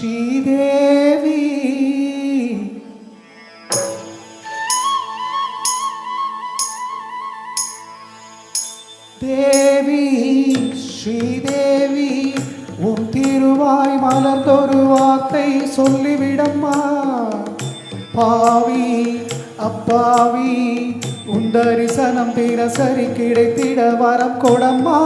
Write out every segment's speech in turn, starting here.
ஸ்ரீதேவி தேவி ஸ்ரீதேவி உன் திருவாய் மலர்ந்தொரு வார்த்தை சொல்லிவிடம்மா. பாவி அப்பாவி உன் தரிசனம் தினசரி கிடைத்திட வரம் கொடம்மா.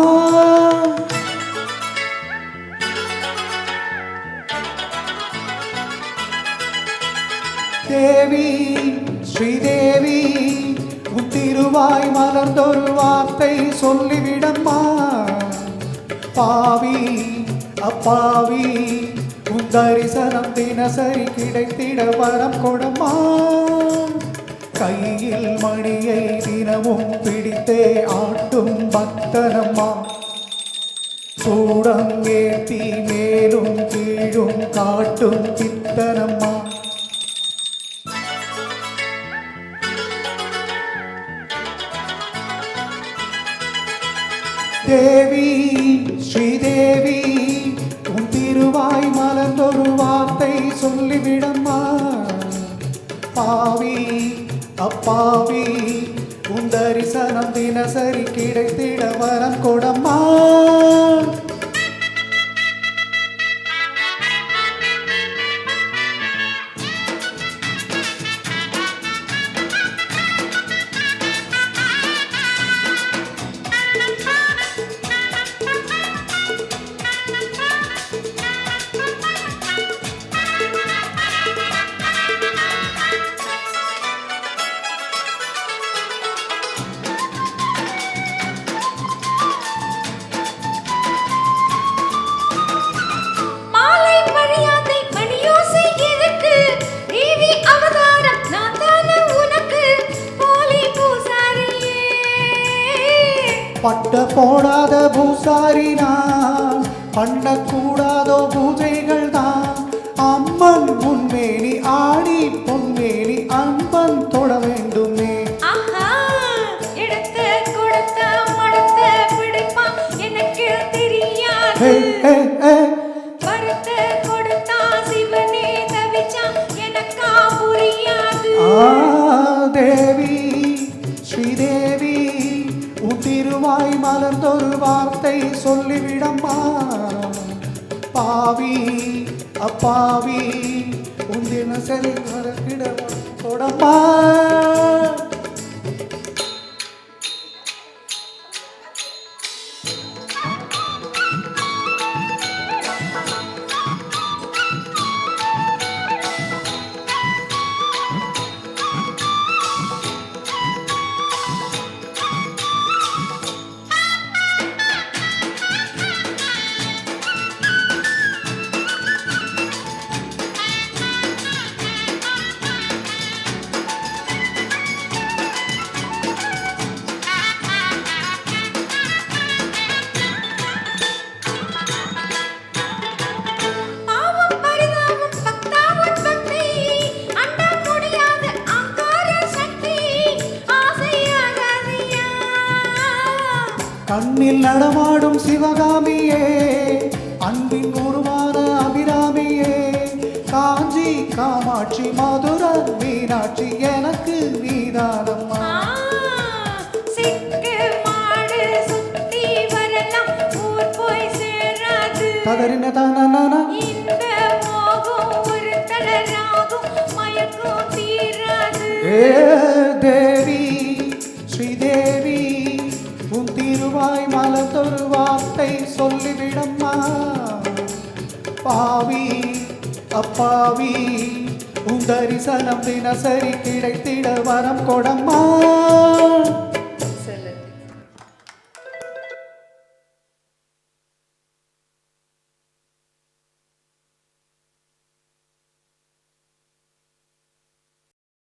தேவி ஸ்ரீதேவி உன் திருவாய் மலர்ந்தொரு வார்த்தை சொல்லிவிடம்மா. பாவி அப்பாவி உன் தரிசனம் தினசரி கிடைத்திட வரம் கொடம்மா. கையில் மணியை தினமும் பிடித்தே ஆட்டும் பக்தனம்மா. சூடம் ஏற்றி மேலும் கீழும் காட்டும் பித்தனம்மா. தேவி ஸ்ரீதேவி உன் திருவாய் மலர்ந்தொரு வார்த்தை சொல்லிவிடம்மா. பாவி அப்பாவி உன் தரிசனம் தினசரி கிடைத்திட வரம் கொடம்மா. பட்ட போடாத பூசாரி நான் பண்ணக்கூடாதோ பூஜைகள் தான். அம்மன் முன்மேனி ஆடி பொன்மேனி அன்பன் தொட வேண்டுமே. தேவி ஸ்ரீதேவி உன் திருவாய் மலர்ந்தொரு வார்த்தை சொல்லிவிடம்மா. பாவி அப்பாவி உன் தினசரி மறக்கிட கொடம்மா. கண்ணில் நடமாடும் சிவகாமியே அன்பின் உருவான அபிராமியே. காஞ்சி காமாட்சி மதுரை மீனாட்சி எனக்கு நீதானம்மா. தகரின தான தேவி ஸ்ரீதேவி உன் திருவாய் மலர்ந்தொரு வார்த்தை சொல்லிவிடம்மா. பாவி அப்பாவி உன் தரிசனம் தினசரி கிடைத்திட வரம் கொடம்மா.